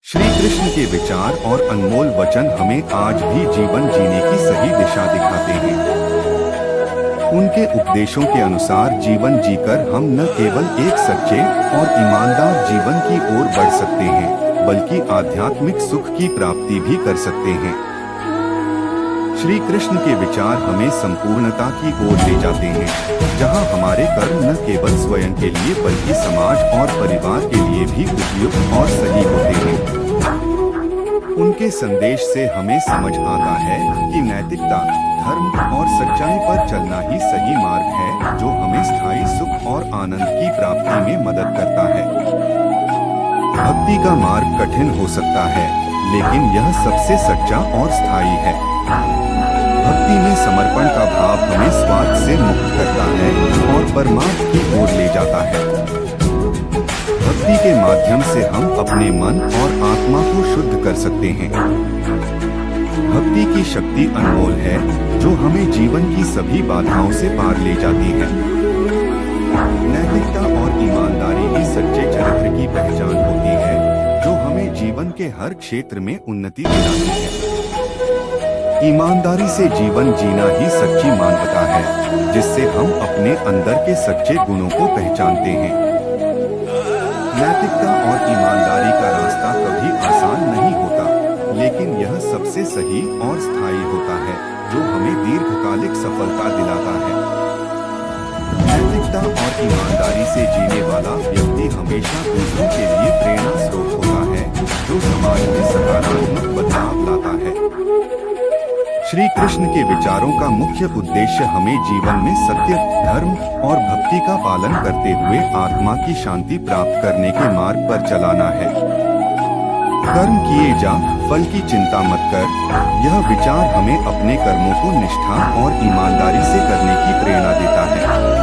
श्री कृष्ण के विचार और अनमोल वचन हमें आज भी जीवन जीने की सही दिशा दिखाते हैं। उनके उपदेशों के अनुसार जीवन जीकर हम न केवल एक सच्चे और ईमानदार जीवन की ओर बढ़ सकते हैं, बल्कि आध्यात्मिक सुख की प्राप्ति भी कर सकते हैं। श्री कृष्ण के विचार हमें संपूर्णता की ओर ले जाते हैं, जहां हमारे कर्म न केवल स्वयं के लिए बल्कि समाज और परिवार के लिए भी उपयुक्त और सही होते हैं। उनके संदेश से हमें समझ आता है कि नैतिकता, धर्म और सच्चाई पर चलना ही सही मार्ग है, जो हमें स्थायी सुख और आनंद की प्राप्ति में मदद करता है। भक्ति का मार्ग कठिन हो सकता है, लेकिन यह सबसे सच्चा और स्थायी है। भक्ति में समर्पण का भाव हमें स्वार्थ से मुक्त करता है और परमार्थ की ओर ले जाता है। भक्ति के माध्यम से हम अपने मन और आत्मा को शुद्ध कर सकते हैं। भक्ति की शक्ति अनमोल है, जो हमें जीवन की सभी बाधाओं से पार ले जाती है। नैतिकता और ईमानदारी ही सच्चे चरित्र की पहचान होती है, जो हमें जीवन के हर क्षेत्र में उन्नति दिलाती है। ईमानदारी से जीवन जीना ही सच्ची मानवता है, जिससे हम अपने अंदर के सच्चे गुणों को पहचानते हैं। नैतिकता और ईमानदारी का रास्ता कभी आसान नहीं होता, लेकिन यह सबसे सही और स्थायी होता है, जो हमें दीर्घकालिक सफलता दिलाता है। नैतिकता और ईमानदारी से जीने वाला व्यक्ति हमेशा दूसरों के लिए प्रेरणा स्रोत होता है, जो समाज में सकारात्मक बदलाव लाता है। श्री कृष्ण के विचारों का मुख्य उद्देश्य हमें जीवन में सत्य, धर्म और भक्ति का पालन करते हुए आत्मा की शांति प्राप्त करने के मार्ग पर चलाना है। कर्म किए जा, फल की चिंता मत कर। यह विचार हमें अपने कर्मों को निष्ठा और ईमानदारी से करने की प्रेरणा देता है।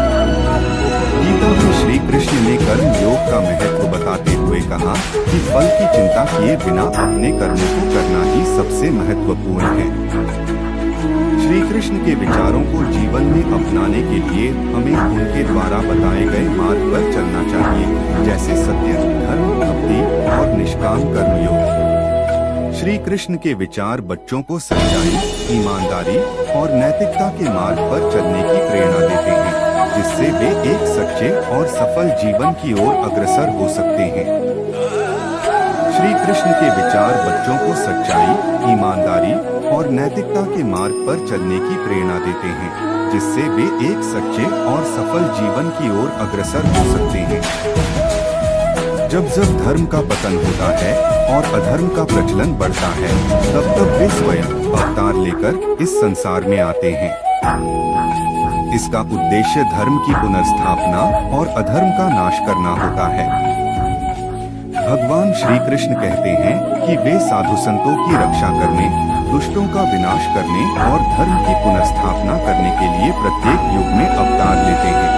गीता में श्री कृष्ण ने कर्म योग का महत्व बताते हुए कहा कि फल की चिंता किए बिना अपने कर्मों को करना ही सबसे महत्वपूर्ण है। श्री कृष्ण के विचारों को जीवन में अपनाने के लिए हमें उनके द्वारा बताए गए मार्ग पर चलना चाहिए, जैसे सत्य, धर्म, भक्ति और निष्काम कर्मयोग। श्री कृष्ण के विचार बच्चों को सच्चाई, ईमानदारी और नैतिकता के मार्ग पर चलने की प्रेरणा देते हैं, जिससे वे एक सच्चे और सफल जीवन की ओर अग्रसर हो सकते हैं। श्री कृष्ण के विचार बच्चों को सच्चाई, ईमानदारी और नैतिकता के मार्ग पर चलने की प्रेरणा देते हैं, जिससे वे एक सच्चे और सफल जीवन की ओर अग्रसर हो सकते हैं। जब जब धर्म का पतन होता है और अधर्म का प्रचलन बढ़ता है, तब तब वे स्वयं अवतार लेकर इस संसार में आते हैं। इसका उद्देश्य धर्म की पुनर्स्थापना और अधर्म का नाश करना होता है। भगवान श्री कृष्ण कहते हैं कि वे साधु संतों की रक्षा करने, दुष्टों का विनाश करने और धर्म की पुनर्स्थापना करने के लिए प्रत्येक युग में अवतार लेते हैं।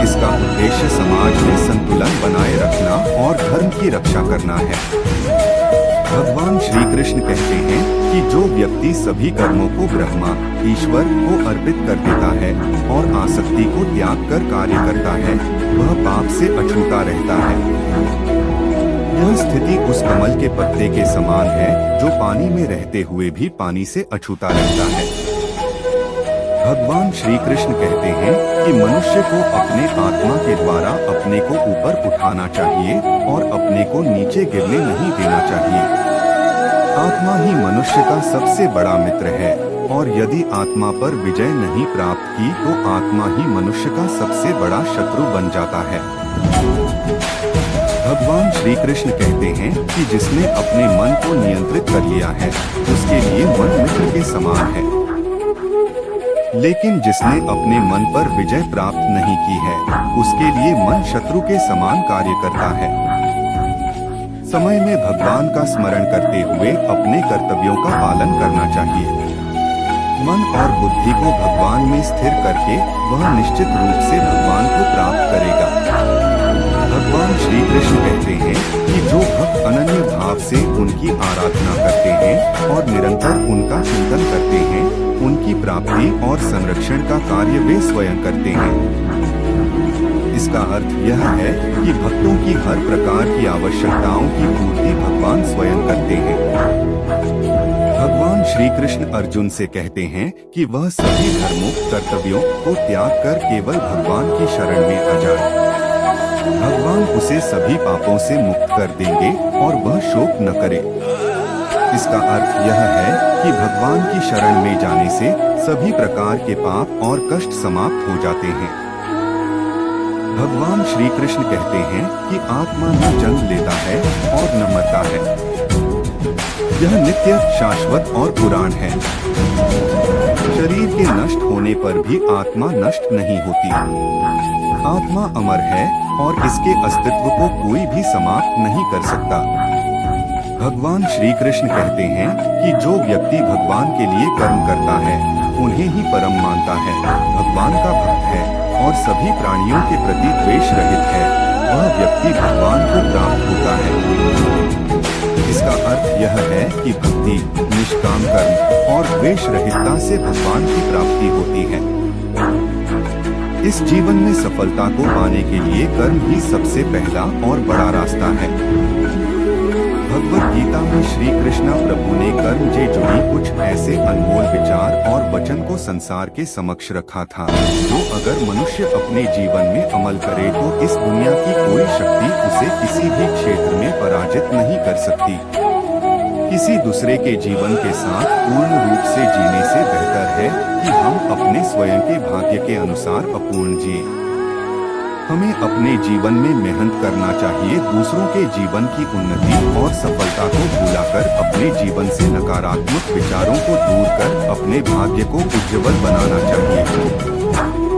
इसका उद्देश्य समाज में संतुलन बनाए रखना और धर्म की रक्षा करना है। भगवान श्री कृष्ण कहते हैं कि जो व्यक्ति सभी कर्मों को ब्रह्मा, ईश्वर को अर्पित कर देता है और आसक्ति को त्याग कर कार्य करता है, वह पाप से अछूता रहता है। यह स्थिति उस कमल के पत्ते के समान है, जो पानी में रहते हुए भी पानी से अछूता रहता है। भगवान श्री कृष्ण कहते हैं कि मनुष्य को अपने आत्मा के द्वारा अपने को ऊपर उठाना चाहिए और अपने को नीचे गिरने नहीं देना चाहिए। आत्मा ही मनुष्य का सबसे बड़ा मित्र है, और यदि आत्मा पर विजय नहीं प्राप्त की तो आत्मा ही मनुष्य का सबसे बड़ा शत्रु बन जाता है। भगवान श्री कृष्ण कहते हैं कि जिसने अपने मन को नियंत्रित कर लिया है, उसके लिए मन मित्र के समान है। लेकिन जिसने अपने मन पर विजय प्राप्त नहीं की है, उसके लिए मन शत्रु के समान कार्य करता है। समय में भगवान का स्मरण करते हुए अपने कर्तव्यों का पालन करना चाहिए। मन और बुद्धि को भगवान में स्थिर करके वह निश्चित रूप से भगवान को प्राप्त करेगा। भगवान श्री कृष्ण कहते हैं कि जो भक्त अनन्य भाव से उनकी आराधना करते हैं और निरंतर उनका चिंतन करते हैं, उनकी प्राप्ति और संरक्षण का कार्य वे स्वयं करते हैं। इसका अर्थ यह है कि भक्तों की हर प्रकार की आवश्यकताओं की पूर्ति भगवान स्वयं करते हैं। भगवान श्री कृष्ण अर्जुन से कहते हैं कि वह सभी धर्मों कर्तव्यों को त्याग कर केवल भगवान की शरण में आ जाए। भगवान उसे सभी पापों से मुक्त कर देंगे और वह शोक न करे। इसका अर्थ यह है कि भगवान की शरण में जाने से सभी प्रकार के पाप और कष्ट समाप्त हो जाते हैं। भगवान श्री कृष्ण कहते हैं कि आत्मा न जन्म लेता है और न मरता है। यह नित्य, शाश्वत और पुराण है। शरीर के नष्ट होने पर भी आत्मा नष्ट नहीं होती। आत्मा अमर है और इसके अस्तित्व को कोई भी समाप्त नहीं कर सकता। भगवान श्री कृष्ण कहते हैं कि जो व्यक्ति भगवान के लिए कर्म करता है उन्हें ही परम मानता है, भगवान का भक्त है और सभी प्राणियों के प्रति द्वेष रहित है, वह व्यक्ति भगवान को प्राप्त होता है। इसका अर्थ यह है कि भक्ति, निष्काम कर्म और द्वेष रहितता से भगवान की प्राप्ति होती है। इस जीवन में सफलता को पाने के लिए कर्म ही सबसे पहला और बड़ा रास्ता है। भगवत गीता में श्री कृष्ण प्रभु ने कर्म से जुड़ी कुछ ऐसे अनमोल विचार और वचन को संसार के समक्ष रखा था, जो अगर मनुष्य अपने जीवन में अमल करे तो इस दुनिया की कोई शक्ति उसे किसी भी क्षेत्र में पराजित नहीं कर सकती। किसी दूसरे के जीवन के साथ पूर्ण रूप से जीने से बेहतर है कि हम अपने स्वयं के भाग्य के अनुसार अपूर्ण जिए। हमें अपने जीवन में मेहनत करना चाहिए, दूसरों के जीवन की उन्नति और सफलता को भुलाकर अपने जीवन से नकारात्मक विचारों को दूर कर अपने भाग्य को उज्ज्वल बनाना चाहिए।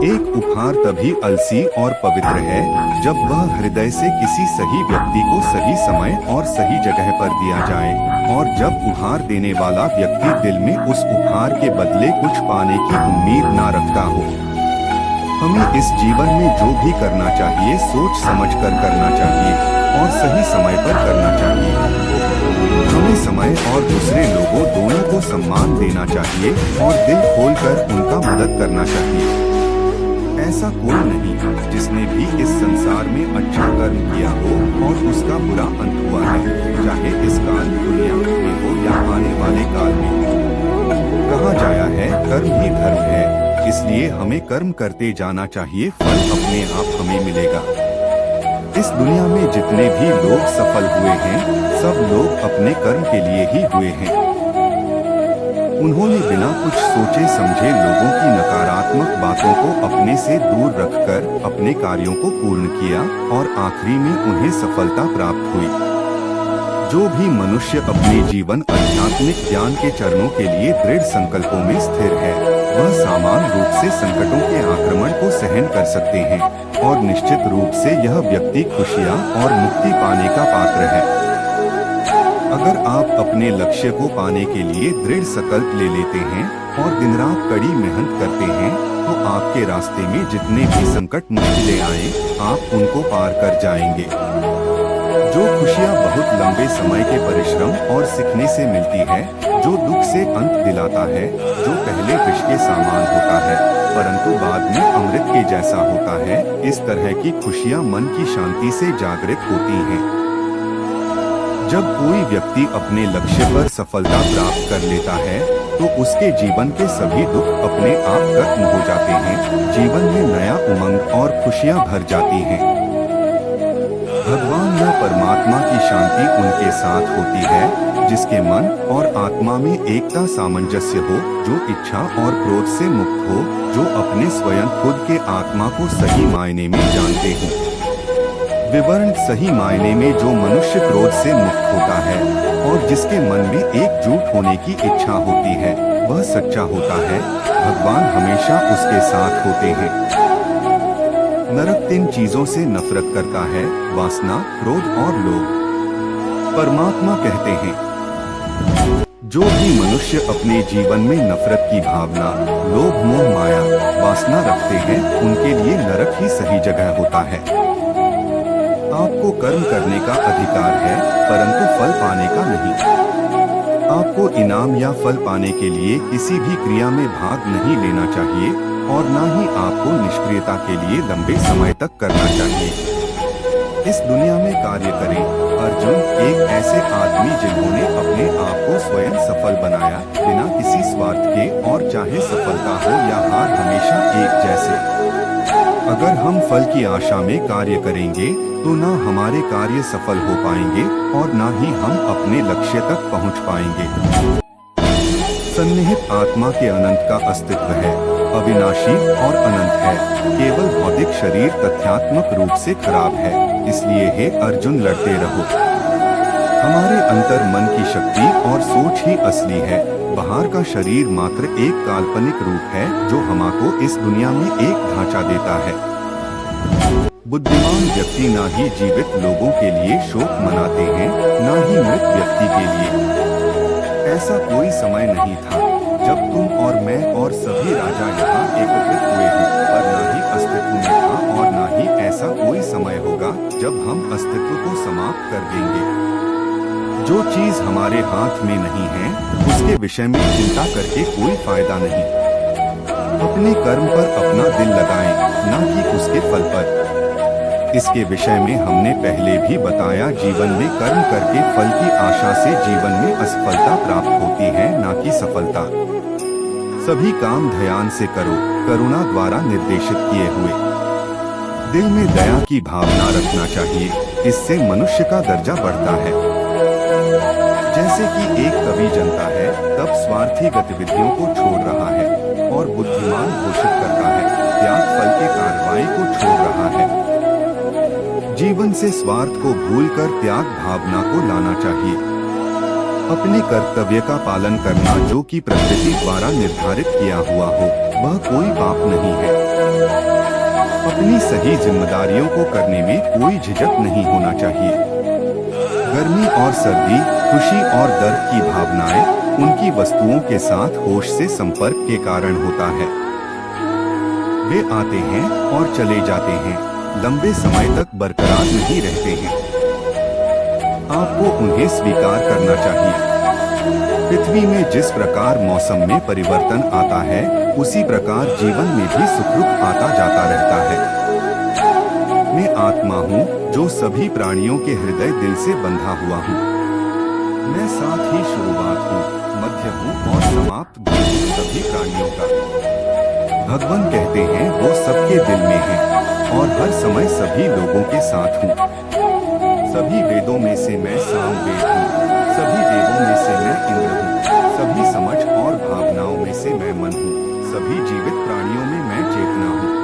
एक उपहार तभी अलसी और पवित्र है जब वह हृदय से किसी सही व्यक्ति को सही समय और सही जगह पर दिया जाए, और जब उपहार देने वाला व्यक्ति दिल में उस उपहार के बदले कुछ पाने की उम्मीद न रखता हो। हमें इस जीवन में जो भी करना चाहिए सोच समझकर करना चाहिए और सही समय पर करना चाहिए। हमें समय और दूसरे लोगों दोनों को सम्मान देना चाहिए और दिल खोलकर उनका मदद करना चाहिए। ऐसा कोई नहीं जिसने भी इस संसार में अच्छा कर्म किया हो और उसका बुरा अंत हुआ है, चाहे इस काल दुनिया में हो या आने वाले काल में। कहा जाया है कर्म ही धर्म है, इसलिए हमें कर्म करते जाना चाहिए, फल अपने आप हमें मिलेगा। इस दुनिया में जितने भी लोग सफल हुए हैं, सब लोग अपने कर्म के लिए ही हुए हैं। उन्होंने बिना कुछ सोचे समझे लोगों की नकारात्मक बातों को अपने से दूर रखकर अपने कार्यों को पूर्ण किया और आखिरी में उन्हें सफलता प्राप्त हुई। जो भी मनुष्य अपने जीवन आध्यात्मिक ज्ञान के चरणों के लिए दृढ़ संकल्पों में स्थिर है, वह सामान्य रूप से संकटों के आक्रमण को सहन कर सकते हैं और निश्चित रूप से यह व्यक्ति खुशियां और मुक्ति पाने का पात्र है। अगर आप अपने लक्ष्य को पाने के लिए दृढ़ संकल्प ले लेते हैं और दिन रात कड़ी मेहनत करते हैं, तो आपके रास्ते में जितने भी संकट मुश्किलें आए, आप उनको पार कर जाएंगे। जो खुशियां बहुत लंबे समय के परिश्रम और सीखने से मिलती है, जो दुख से अंत दिलाता है, जो पहले विष के समान होता है परंतु बाद में अमृत के जैसा होता है, इस तरह की खुशियां मन की शांति से जागृत होती हैं। जब कोई व्यक्ति अपने लक्ष्य पर सफलता प्राप्त कर लेता है, तो उसके जीवन के सभी दुख अपने आप खत्म हो जाते हैं, जीवन में नया उमंग और खुशियां भर जाती हैं। भगवान या परमात्मा की शांति उनके साथ होती है जिसके मन और आत्मा में एकता सामंजस्य हो, जो इच्छा और क्रोध से मुक्त हो, जो अपने स्वयं खुद के आत्मा को सही मायने में जानते हो। विवरण सही मायने में जो मनुष्य क्रोध से मुक्त होता है और जिसके मन में एकजुट होने की इच्छा होती है, वह सच्चा होता है। भगवान हमेशा उसके साथ होते हैं। नरक 3 चीजों से नफरत करता है, वासना, क्रोध और लोभ। परमात्मा कहते हैं, जो भी मनुष्य अपने जीवन में नफरत की भावना, लोभ, मोह, माया, वासना रखते हैं, उनके लिए नरक ही सही जगह होता है। आपको कर्म करने का अधिकार है, परंतु फल पाने का नहीं। आपको इनाम या फल पाने के लिए किसी भी क्रिया में भाग नहीं लेना चाहिए, और न ही आपको निष्क्रियता के लिए लंबे समय तक करना चाहिए। इस दुनिया में कार्य करें। अर्जुन एक ऐसे आदमी जिन्होंने अपने आप को स्वयं सफल बनाया, बिना किसी स्वार्थ के, और चाहे सफलता हो या हार हमेशा एक जैसे। अगर हम फल की आशा में कार्य करेंगे तो न हमारे कार्य सफल हो पाएंगे और न ही हम अपने लक्ष्य तक पहुंच पाएंगे। सन्निहित आत्मा के अनंत का अस्तित्व है, अविनाशी और अनंत है। केवल भौतिक शरीर तथ्यात्मक रूप से खराब है। इसलिए हे अर्जुन, लड़ते रहो। हमारे अंतर मन की शक्ति और सोच ही असली है। बाहर का शरीर मात्र एक काल्पनिक रूप है जो हमको इस दुनिया में एक ढांचा देता है। बुद्धिमान व्यक्ति ना ही जीवित लोगों के लिए शोक मनाते हैं, ना ही मृत व्यक्ति के लिए। ऐसा कोई समय नहीं था जब तुम और मैं और सभी राजा यहाँ एकत्रित हुए हैं, पर ना ही अस्तित्व में था और ना ही ऐसा कोई समय होगा जब हम अस्तित्व को समाप्त कर देंगे। जो चीज हमारे हाथ में नहीं है उसके विषय में चिंता करके कोई फायदा नहीं। अपने कर्म पर अपना दिल लगाएं, ना कि उसके फल पर। इसके विषय में हमने पहले भी बताया, जीवन में कर्म करके फल की आशा से जीवन में असफलता प्राप्त होती है, ना कि सफलता। सभी काम ध्यान से करो, करुणा द्वारा निर्देशित किए हुए। दिल में दया की भावना रखना चाहिए, इससे मनुष्य का दर्जा बढ़ता है। जैसे कि एक कवि जनता है तब स्वार्थी गतिविधियों को छोड़ रहा है और बुद्धिमान घोषित करता है त्याग फल के कार्रवाई को छोड़ रहा है। जीवन से स्वार्थ को भूलकर त्याग भावना को लाना चाहिए। अपने कर्तव्य का पालन करना जो कि प्रकृति द्वारा निर्धारित किया हुआ हो, वह कोई पाप नहीं है। अपनी सही जिम्मेदारियों को करने में कोई झिझक नहीं होना चाहिए। गर्मी और सर्दी, खुशी और दर्द की भावनाएं उनकी वस्तुओं के साथ होश से संपर्क के कारण होता है। वे आते हैं और चले जाते हैं, लंबे समय तक बरकरार नहीं रहते हैं। आपको उन्हें स्वीकार करना चाहिए। पृथ्वी में जिस प्रकार मौसम में परिवर्तन आता है, उसी प्रकार जीवन में भी सुख-दुख आता जाता रहता है। मैं आत्मा हूँ जो सभी प्राणियों के हृदय दिल से बंधा हुआ हूँ। मैं साथ ही शुरुआत हूँ, मध्य हूँ और समाप्त भी हूँ सभी प्राणियों का। भगवान कहते हैं वो सबके दिल में है और हर समय सभी लोगों के साथ हूँ। सभी वेदों में से मैं सामवेद हूँ, सभी देवों में से मैं इंद्र हूँ, सभी समझ और भावनाओं में से मैं मन हूँ, सभी जीवित प्राणियों में मैं चेतना हूँ।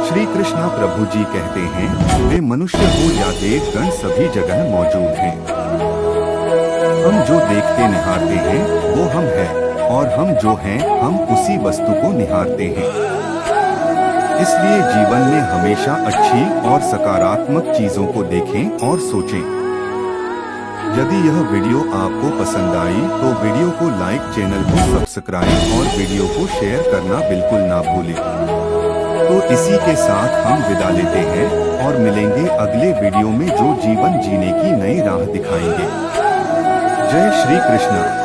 श्री कृष्ण प्रभु जी कहते हैं, वे मनुष्य हो या देव गण सभी जगह मौजूद हैं। हम जो देखते निहारते हैं वो हम हैं, और हम जो हैं हम उसी वस्तु को निहारते हैं। इसलिए जीवन में हमेशा अच्छी और सकारात्मक चीजों को देखें और सोचें। यदि यह वीडियो आपको पसंद आई तो वीडियो को लाइक, चैनल को सब्सक्राइब और वीडियो को शेयर करना बिल्कुल ना भूलें। तो इसी के साथ हम विदा लेते हैं और मिलेंगे अगले वीडियो में जो जीवन जीने की नई राह दिखाएंगे। जय श्री कृष्ण।